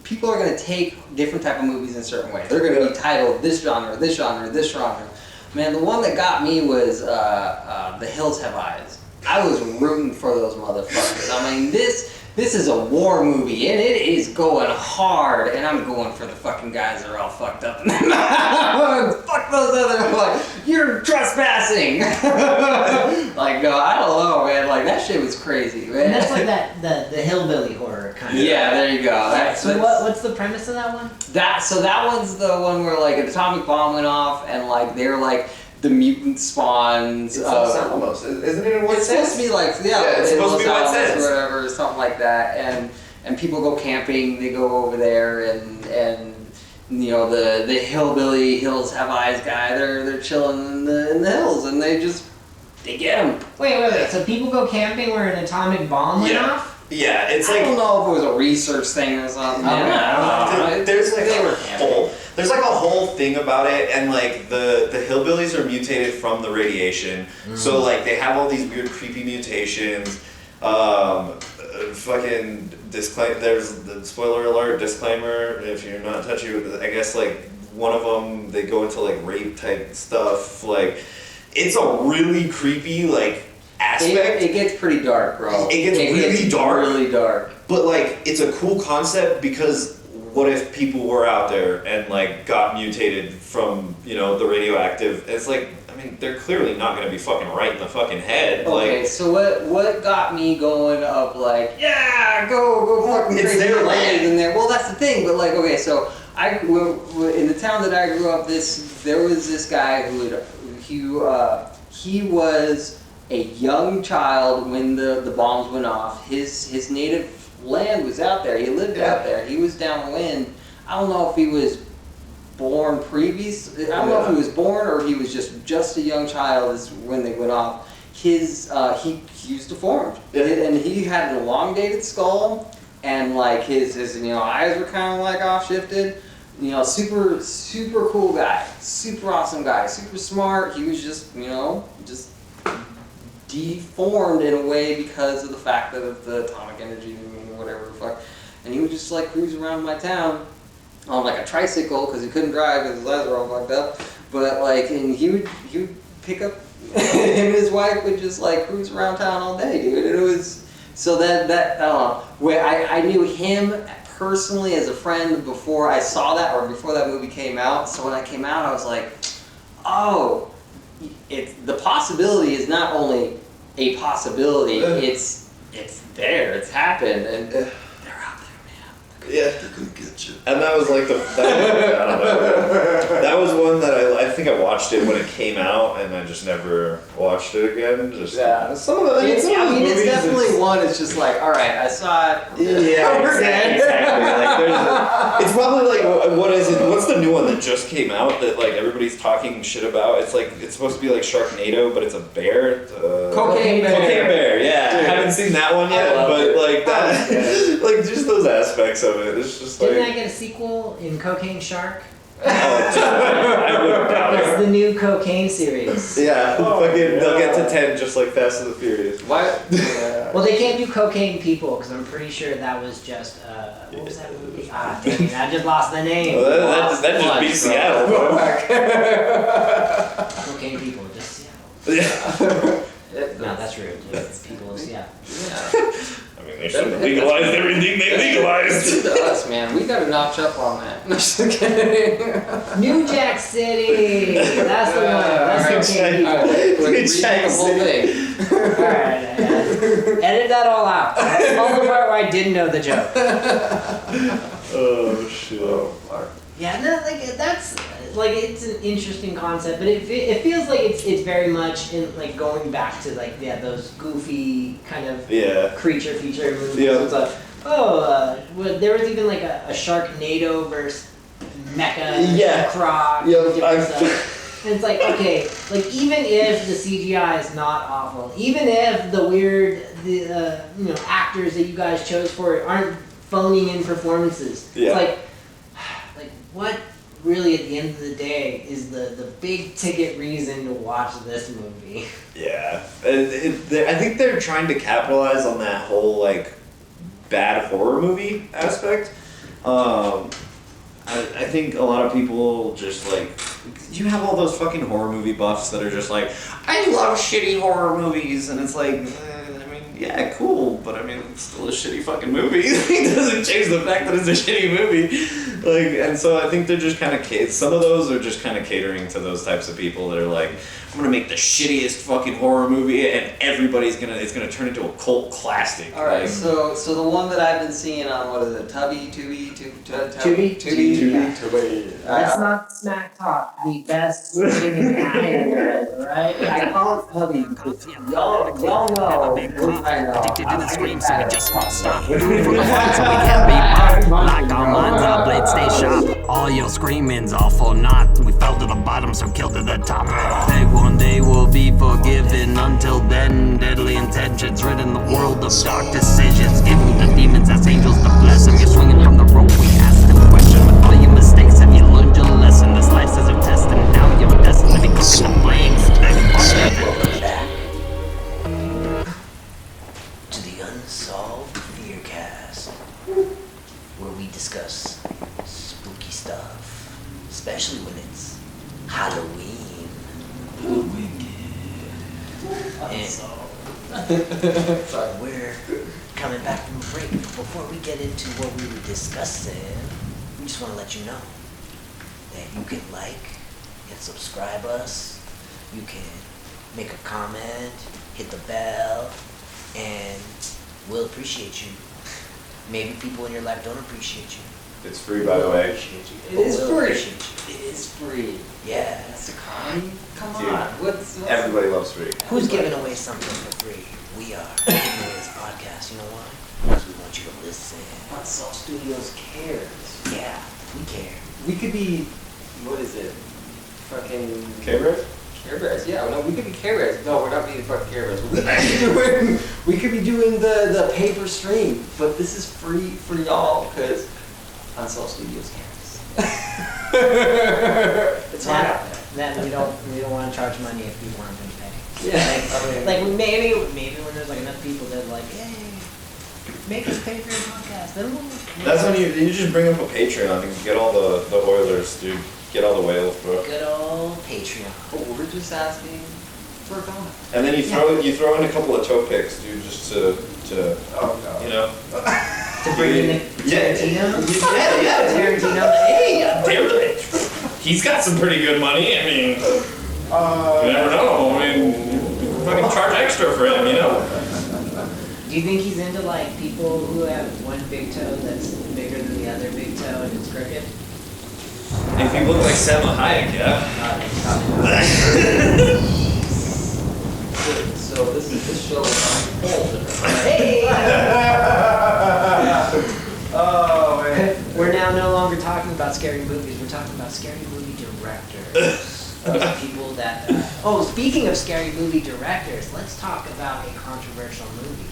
people are going to take different type of movies in a certain way. They're going to be titled this genre, this genre, this genre. Man, the one that got me was The Hills Have Eyes. I was rooting for those motherfuckers. I mean, this is a war movie, and it is going hard, and I'm going for the fucking guys that are all fucked up. Fuck those other, you're trespassing. No, I don't know, man. That shit was crazy, man. And that's the hillbilly horror kind of. Yeah, there you go. So what's the premise of that one? That one's the one where an atomic bomb went off, and they're the mutant spawns. It's Los Alamos, isn't it? It's supposed to be it's supposed to be what it says. Or whatever, something like that. And people go camping. They go over there, and the hillbilly Hills Have Eyes guy. They're chilling in the hills, and they get him. Wait. So people go camping where an atomic bomb went off? Yeah, it's I don't know if it was a research thing or something. I don't know. There's a whole thing about it, and the hillbillies are mutated from the radiation, so they have all these weird creepy mutations. Fucking disclaimer. There's the spoiler alert disclaimer. If you're not touchy with it, I guess one of them they go into rape type stuff. It's a really creepy aspect. It gets pretty dark, bro. It gets really dark. Really dark. But it's a cool concept because what if people were out there and got mutated from the radioactive? It's they're clearly not gonna be fucking right in the fucking head. Okay, so what got me going up yeah, go fucking it's crazy their land in there? Well, that's the thing. But okay, so in the town that I grew up, there was this guy he was a young child when the bombs went off. His native land was out there. He lived out there. He was downwind. I don't know if he was born previous. I don't know if he was born or he was just a young child when they went off. He was deformed, and he had an elongated skull. and like his eyes were kind of like off shifted. Super cool guy, super awesome guy, super smart. He was just just deformed in a way because of the fact of the atomic energy and whatever the fuck. And he would just like cruise around my town on like a tricycle because he couldn't drive because his legs were all fucked up. But like, and he would pick up him and his wife would just like cruise around town all day, dude. And it was so where I knew him personally as a friend before I saw that or before that movie came out. So when I came out, I was like, oh, the possibility is not only a possibility, it's there, it's happened, and they're out there, man. Yeah. They're gonna get you. And that was like I don't know. That was one that I think I watched it when it came out, and I just never watched it again. Just some of the. It's definitely one. It's just like, all right, I saw it. Yeah, exactly. Like, it's probably like, what is it? What's the new one that just came out that like everybody's talking shit about? It's like it's supposed to be like Sharknado, but it's a bear. Cocaine Bear. Cocaine Bear. Yeah, Dude. I haven't seen that one yet, but like that, like just those aspects of it. It's just like. Didn't I get a sequel in Cocaine Shark? I wouldn't doubt It's it. the new Cocaine series. Yeah, they'll get to 10 just like Fast and the Furious. What? Well, they can't do Cocaine People because I'm pretty sure that was just what was that movie? Ah, dang it! I just lost the name. Well, that just beat Seattle, bro. Cocaine People, just Yeah. no, that's rude. It's people of Seattle. I mean, they should have legalized everything they legalized. It's to us, man. We gotta notch up on that. Just kidding. New Jack City. That's the one. That's Cocaine People. New Jack the whole thing. Alright, edit that all out. All the part where I didn't know the joke. Oh, shit. Yeah, no, like that's like it's an interesting concept, but it feels like it's very much in like going back to like those goofy kind of creature feature movies. Yeah. It's like well, there was even like a Sharknado versus Mecha Croc. Different stuff. And it's like, okay, like even if the CGI is not awful, even if the weird actors that you guys chose for it aren't phoning in performances, it's like what really at the end of the day is the big ticket reason to watch this movie? Yeah, I think they're trying to capitalize on that whole like bad horror movie aspect. I think a lot of people just like, you have all those fucking horror movie buffs that are just like, I love shitty horror movies, and it's like, I mean, yeah, cool, but I mean, it's still a shitty fucking movie. It doesn't change the fact that it's a shitty movie. Like, and so I think they're just kind of, some of those are just kind of catering to those types of people that are like, I'm gonna make the shittiest fucking horror movie, and it's gonna turn into a cult classic. All right, like, so the one that I've been seeing on what is it, Tubi. Let's not smack talk the best thing in the right? I call it Tubby because y'all know. Addicted to the scream, so we just won't stop. Moving from the front so we can't be mocked. Like our minds, our blades stay sharp. All your screaming's all for naught. We fell to the bottom, so kill to the top. Hey, one day we'll be forgiven. Until then, deadly intentions ridden the world of dark decisions. Giving the demons as angels to bless them. You're swinging from the rope, we asked them question. With all your mistakes, have you learned your lesson? This life's as a test, and now you're destined to be cooking the flames. Welcome back to the Unsolved FearCast, where we discuss spooky stuff, especially when it's Halloween. And we're coming back from a break. Before we get into what we were discussing, we just want to let you know that you can like and subscribe us. You can make a comment, hit the bell, and we'll appreciate you. Maybe people in your life don't appreciate you. it's free, by the way. It is We'll free. appreciate you. It is free. Yeah. That's a comedy. Come Dude, on. What's Everybody loves free. Who's giving away something for free? We are giving away this podcast. You know why? Because we want you to listen. Unsolved Studios cares? Yeah, we care. We could be, what is it? Fucking K-Bird? Care Bears, yeah. No, we could be Care Bears. No, we're not being fucking Care Bears. We could be doing the paper stream, but this is free for y'all because Unsolved Studios cares. It's hard out there. Then we don't want to charge money if people aren't going to pay. Yeah. Like maybe when there's like enough people that like, hey, make us pay for your podcast. Then we'll That's when you just bring up a Patreon and get all the Oilers, dude. Get all the whales, bro. good old Patreon. Oh, we're just asking for a donut. And then you throw in a couple of toe picks, dude, just to you know. To bring in the Tarantino? Yeah. Tarantino. Hey, Damn it. He's got some pretty good money. I mean, you never know. I mean, fucking charge extra for him, you know. do you think he's into like people who have one big toe that's bigger than the other big toe and it's crooked? If you look like Selma Hayek, yeah. So this show is on Hey! Oh man. We're now no longer talking about scary movies. We're talking about scary movie directors. Those people that. Speaking of scary movie directors, let's talk about a controversial movie.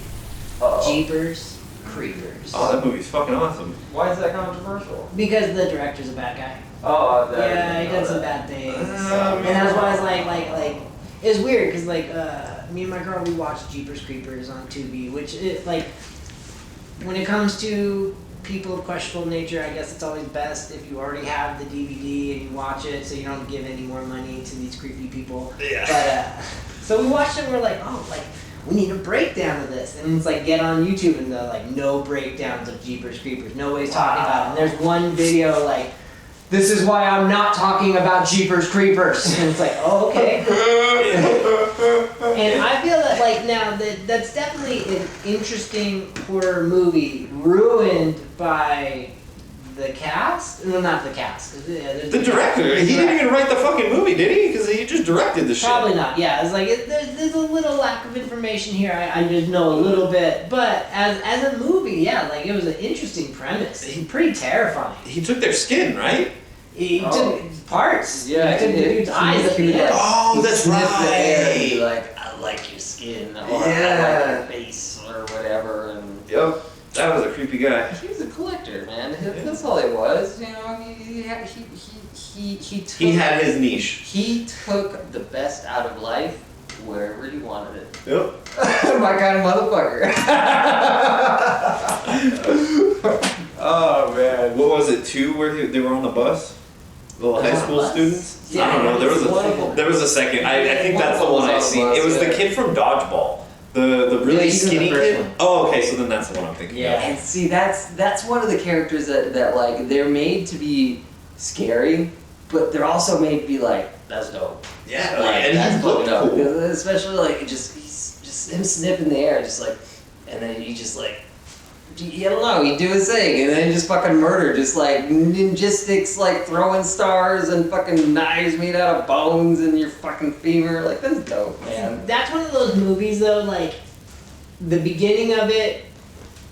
Jeepers Creepers. Oh, that movie's fucking awesome. Why is that controversial? Because the director's a bad guy. Oh, Yeah, he did some bad things. And that's why it's like it's weird because me and my girl, we watched Jeepers Creepers on Tubi, which it like when it comes to people of questionable nature, I guess it's always best if you already have the DVD and you watch it, so you don't give any more money to these creepy people. Yeah. But so we watched it and we're like, we need a breakdown of this, and it's like get on YouTube and they're like no breakdowns of Jeepers Creepers, nobody's talking about it. And there's one video like, this is why I'm not talking about Jeepers Creepers. And it's like, oh, okay. And I feel that like now that's definitely an interesting horror movie ruined by the cast. No, not the cast. The director. He didn't even write the fucking movie, did he? Because he just directed the shit. Probably not. Yeah, it's like there's a little lack of information here. I just know a little bit, but as a movie, yeah, like it was an interesting premise. Pretty terrifying. He took their skin, right? He took parts. Yeah, he took the dude's eyes. he would like, Oh, that's sniff the air and be right. like, I like your skin, or I Yeah. like your face, or whatever. And Yep. That was a creepy guy. he was a collector, man. That's all he was. You know, he took. He had his niche. He took the best out of life wherever he wanted it. Yep. My kind of motherfucker. Oh man. What was it? 2 where they were on the bus? Little high school bus? students? Yeah, I don't know. There was a second. I think that's the one I seen. It was the kid from Dodgeball. The really he's in the skinny first kid. one. Oh, okay. So then that's the one I'm thinking of. And see, that's one of the characters that like they're made to be scary, but they're also made to be like, that's dope. Yeah. Like, and that's he looked fucking dope. cool. Especially like he's just him sniffing the air, just like, and then he just like, I don't know, he'd do his thing, and then just fucking murder, just like ninjistics, like throwing stars and fucking knives made out of bones and your fucking femur. Like, that's dope, man. That's one of those movies though, like the beginning of it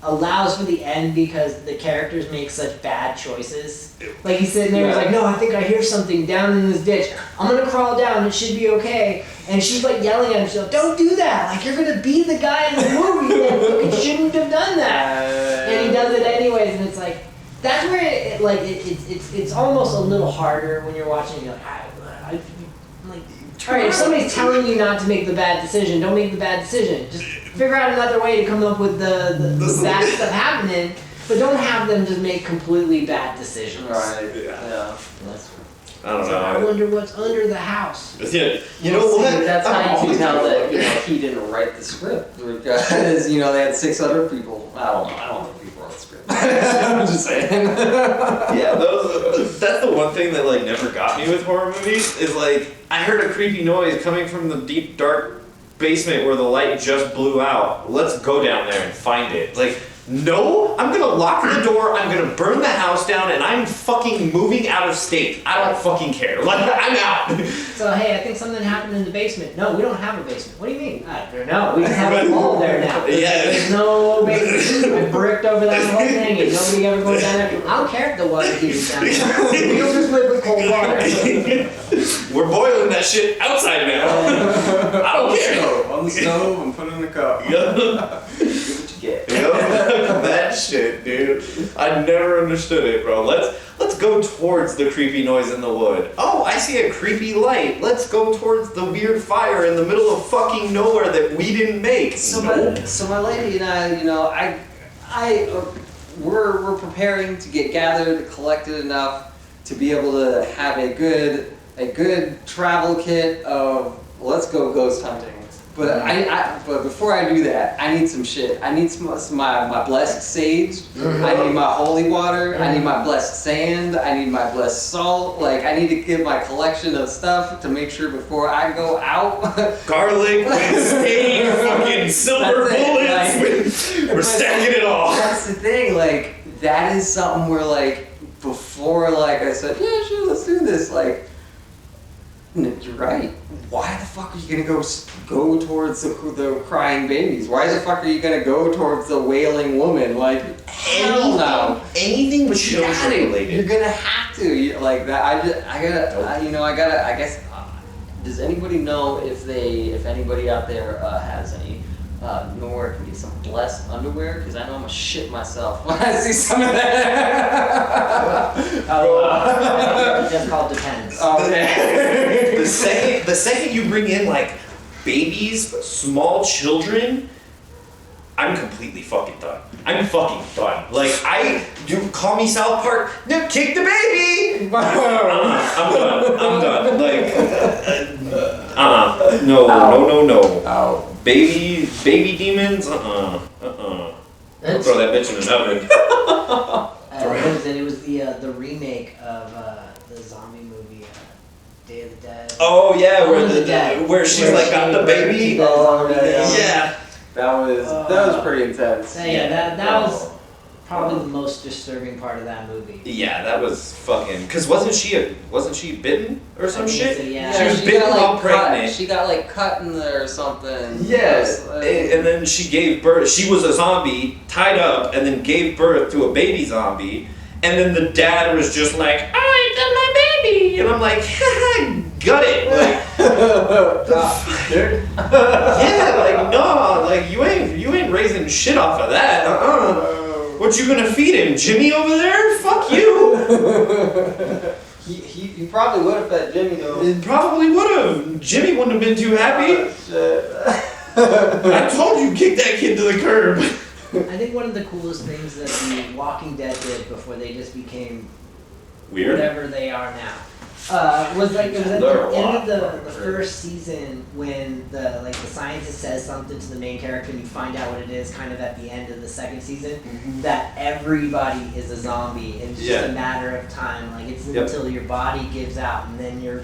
allows for the end because the characters make such bad choices. Like he's sitting there, he's like, no, I think I hear something down in this ditch. I'm gonna crawl down, it should be okay. And she's like yelling at him, she's like, don't do that! Like you're gonna be the guy in the movie that fucking shouldn't have done that. And he does it anyways, and it's like, that's where it's almost a little harder when you're watching, you're like, I'm like, alright, if somebody's telling you not to make the bad decision, don't make the bad decision. Just figure out another way to come up with the bad stuff happening, but don't have them just make completely bad decisions. Right. Yeah. That's I don't I know. wonder what's under the house. Yeah. You know what? That's how you always can tell that wondered. he didn't write the script because they had 6 other people. I don't know if people wrote the script. I'm just saying. Yeah, that's the one thing that like never got me with horror movies is like I heard a creepy noise coming from the deep dark basement where the light just blew out. Let's go down there and find it. Like, no, I'm gonna lock the door, I'm gonna burn the house down, and I'm fucking moving out of state. I don't fucking care. Like, I'm out. So, hey, I think something happened in the basement. No, we don't have a basement. What do you mean? I don't know. We just have a wall there now. Yeah. There's no basement. I bricked over that whole thing and nobody ever goes down there. I don't care if the water heater's down there. We don't just live with cold water. We're boiling that shit outside now. I don't care. On the stove and put it in the cup. Yeah. Get what you get. That shit, dude. I never understood it, bro. Let's go towards the creepy noise in the wood. Oh, I see a creepy light. Let's go towards the weird fire in the middle of fucking nowhere that we didn't make. So my lady and I, you know, we're preparing to get gathered, collected enough to be able to have a good travel kit of let's go ghost hunting. But but before I do that, I need some shit. I need my blessed sage. I need my holy water. I need my blessed sand. I need my blessed salt. Like, I need to get my collection of stuff to make sure before I go out. Garlic, stain, fucking silver bullets. We're stacking it all. That's the thing. Like, that is something where, like, before, like, I said, yeah, sure, let's do this. Like, you're right. Why the fuck are you gonna go towards the crying babies? Why the fuck are you gonna go towards the wailing woman? Like, hell no. Anything with children related. You're gonna have to. Like that. I guess. Does anybody know if anybody out there has any? Nor can get some blessed underwear, because I know I'm gonna shit myself when I see some of that. Just called depends. Okay. The second you bring in like babies, small children, I'm completely fucking done. I'm fucking done. Like, you call me South Park, no, kick the baby! I'm done. Like, no. Oh. Baby demons, I'll throw that bitch in an oven. What was it? It was the remake of the zombie movie, Day of the Dead. Oh yeah, Where she's like got the baby. Yeah. That was pretty intense. That was probably the most disturbing part of that movie. Yeah, that was fucking. Cause wasn't she bitten or some shit? So, yeah. She was bitten while pregnant. She got like cut in there or something. Yes, and then she gave birth. She was a zombie, tied up, and then gave birth to a baby zombie. And then the dad was just like, "I got my baby," and I'm like, "Gut it!" Like, yeah, like no, like you ain't raising shit off of that. What you gonna feed him, Jimmy over there? Fuck you. He probably would have fed Jimmy though. It probably would have. Jimmy wouldn't have been too happy. Oh, shit. I told you, kick that kid to the curb. I think one of the coolest things that The Walking Dead did before they just became Weird. whatever they are now was like it was at the end of the first season when the scientist says something to the main character and you find out what it is kind of at the end of the second season, that everybody is a zombie. It's just a matter of time. Like it's until your body gives out and then you're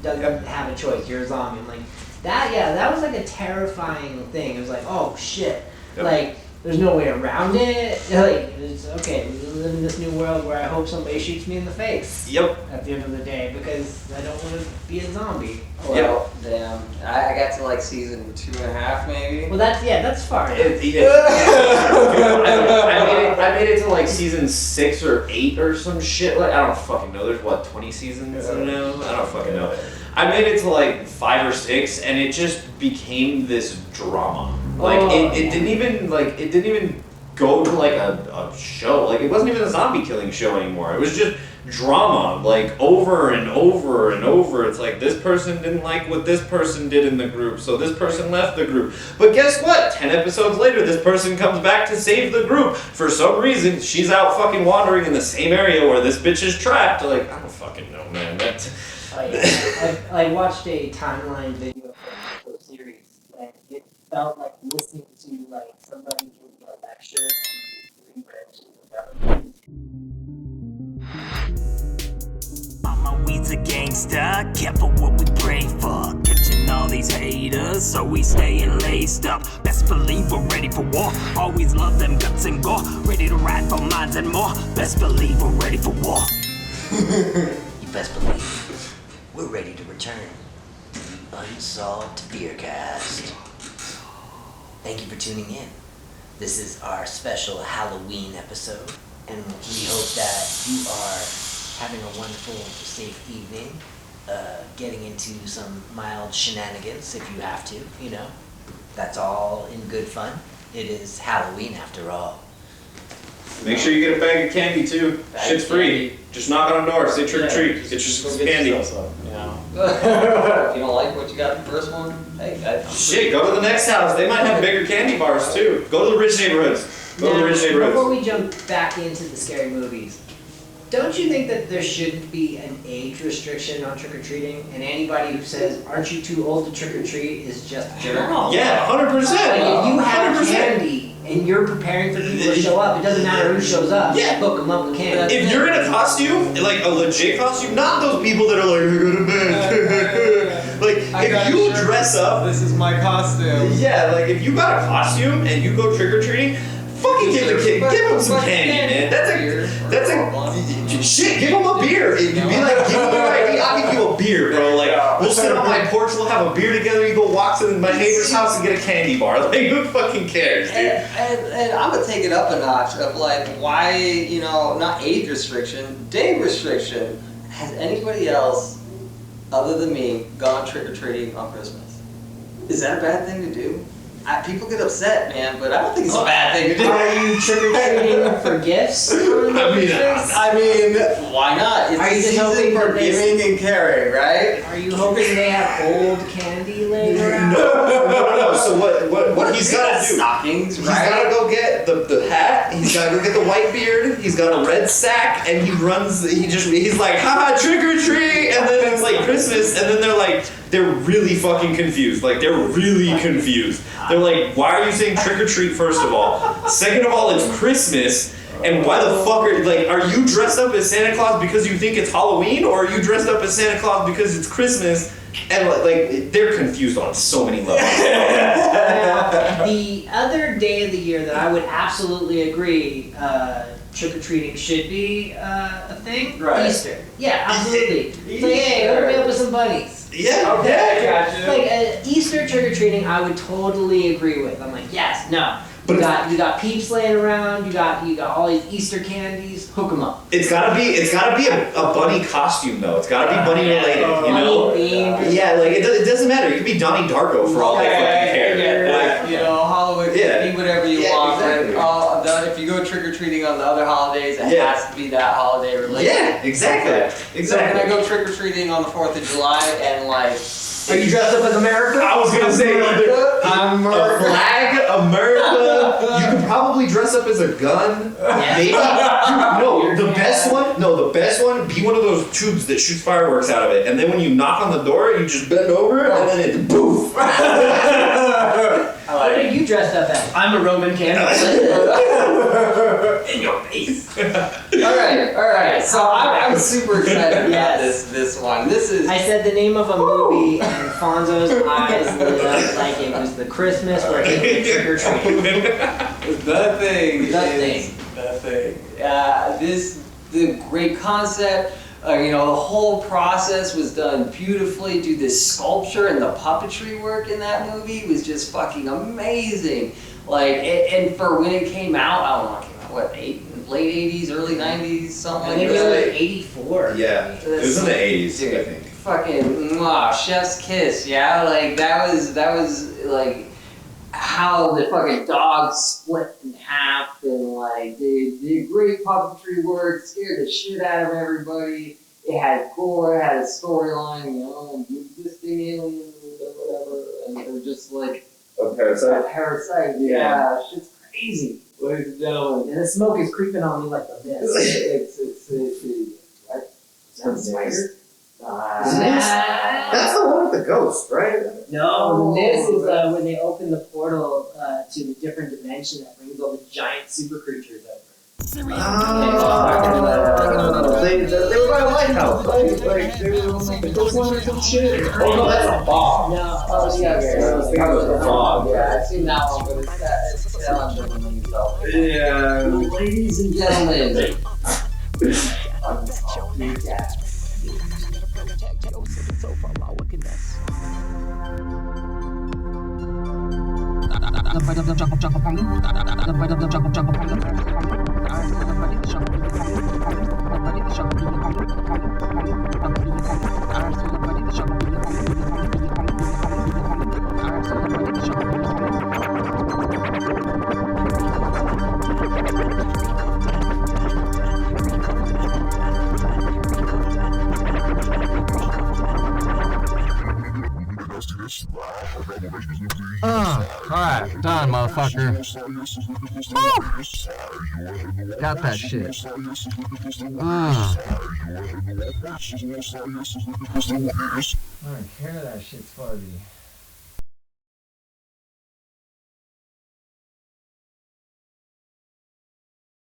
doesn't have a choice. You're a zombie. I'm like that. Yeah, that was like a terrifying thing. It was like, oh shit, like. There's no way around it. Like, it's okay, we live in this new world where I hope somebody shoots me in the face. Yep. At the end of the day, because I don't want to be a zombie. Well, damn. I got to like season 2.5 maybe. Well, that's far. I made it to like season 6 or 8 or some shit. Like I don't fucking know. There's what 20 seasons now. I don't fucking know. I made it to like 5 or 6, and it just became this drama. Like it didn't even go to like a show. Like it wasn't even a zombie killing show anymore. It was just drama, like over and over and over. It's like this person didn't like what this person did in the group, so this person left the group. But guess what? 10 episodes later, this person comes back to save the group. For some reason, she's out fucking wandering in the same area where this bitch is trapped. Like, I don't fucking know, man. I watched a timeline video for the series, and it felt like listening to like somebody giving a lecture on 3 branches of government. Mama, we's a gangster, careful what we pray for. Catching all these haters, so we staying laced up. Best believe we're ready for war. Always love them guts and gore. Ready to ride for minds and more. Best believe we're ready for war. You best believe we're ready to return to the Unsolved FearCast. Thank you for tuning in. This is our special Halloween episode, and we hope that you are having a wonderful, safe evening. getting into some mild shenanigans if you have to, you know. That's all in good fun. It is Halloween after all. Make sure you get a bag of candy too. Shit's free. Just knock on a door, say trick or treat. Get yourself some candy. If you don't like what you got in the first one, hey, Shit, go to the next house. They might have bigger candy bars too. Go to the rich neighborhoods. Go to the rich Before neighborhoods. we jump back into the scary movies, don't you think that there shouldn't be an age restriction on trick-or-treating? And anybody who says, aren't you too old to trick-or-treat is just a jerk? Yeah, 100%. Like, if you have 100%. candy and you're preparing for people to show up, it doesn't matter who shows up. Yeah. Hook them up with candy. If you're in a costume, like a legit costume, not those people that are like, I go to bed. Like, if you dress up, this is my costume. yeah, like if you got a costume and you go trick-or-treating, fucking give the kid, give him some candy, man. That's a shit. Give him a beer. If you be like, give him your ID, I'll give you a beer, bro. Like, we'll sit on my porch, we'll have a beer together. You go walk to my neighbor's house and get a candy bar. Like, who fucking cares, dude? And I'm gonna take it up a notch of like, why, you know, not age restriction, day restriction. Has anybody else, other than me, gone trick-or-treating on Christmas? Is that a bad thing to do? People get upset, man, but I don't think it's a bad thing to do. Are you trick-or-treating for gifts? I mean, why not? It's Are you the just hoping season for that they- giving and caring, right? Are you hoping they have old candy laying around? No. So what he's gotta do? Stockings, He's right? gotta go get the hat, he's gotta go get the white beard, he's got a red sack, and he's like, haha, trick or treat, and then it's like Christmas, and then they're really fucking confused. Like, they're really confused. They're like, why are you saying trick or treat, first of all? Second of all, it's Christmas, and why the fuck are you dressed up as Santa Claus because you think it's Halloween, or are you dressed up as Santa Claus because it's Christmas? And like, they're confused on so many levels. The other day of the year that I would absolutely agree trick-or-treating should be a thing, Right. Easter. Yeah, absolutely. It's like, hey, hook me up with some bunnies. Yeah, Okay, yeah. gotcha. Like Easter trick-or-treating, I would totally agree with. I'm like, yes, no. But You got peeps laying around. You got all these Easter candies. Hook them up. It's gotta be a bunny costume though. It's gotta be bunny related, you know? Bunny themed. Yeah, like it doesn't matter. You could be Donnie Darko for all they fucking care. Like, you know, Halloween, Yeah. be whatever you Yeah, want, exactly. but if you go trick-or-treating on the other holidays, it Yeah. has to be that holiday related. Yeah, exactly. Okay. So can I Exactly. go trick-or-treating on the 4th of July and like... Are you dressed up as America? I was gonna say either I'm a flag, America. You could probably dress up as a gun. Yeah. Maybe. No, the best one, be one of those tubes that shoots fireworks out of it. And then when you knock on the door, you just bend over and then it poof. What are you dressed up as? I'm a Roman candle. In your face. All right. So I'm super excited about this one. This is... I said the name of a movie, and Fonzo's eyes lit up like it was the Christmas where he went trick or treating. The thing. The great concept. You know, the whole process was done beautifully. Dude, this sculpture and the puppetry work in that movie was just fucking amazing. Like, and for when it came out, I don't know, it came out, what, late 80s, early 90s, something I like think it was that. 84. Yeah, it was in the 80s, I Dude, think. fucking chef's kiss, yeah. Like that was like how the fucking dog split in half, and like they did great puppetry work, scared the shit out of everybody. It had gore, it had a storyline, you know, and existing aliens or whatever, and they were just like A parasite. a parasite. Yeah, shit's crazy, ladies and gentlemen. And the smoke is creeping on me like this. It's what? Is that a spider? That's the one with the ghost, right? No, this is when they open the portal to a different dimension that brings all the giant super creatures over. They were by a lighthouse, right? They were like the ghost one or some shit. Oh no, that's a fog. No, Oh, yeah, That was a fog. Yeah, I've seen that one, but it's on different himself. Yeah. Ladies and gentlemen, Our Alright, done, motherfucker. Woo! Got that shit. I don't care, that shit's fuzzy.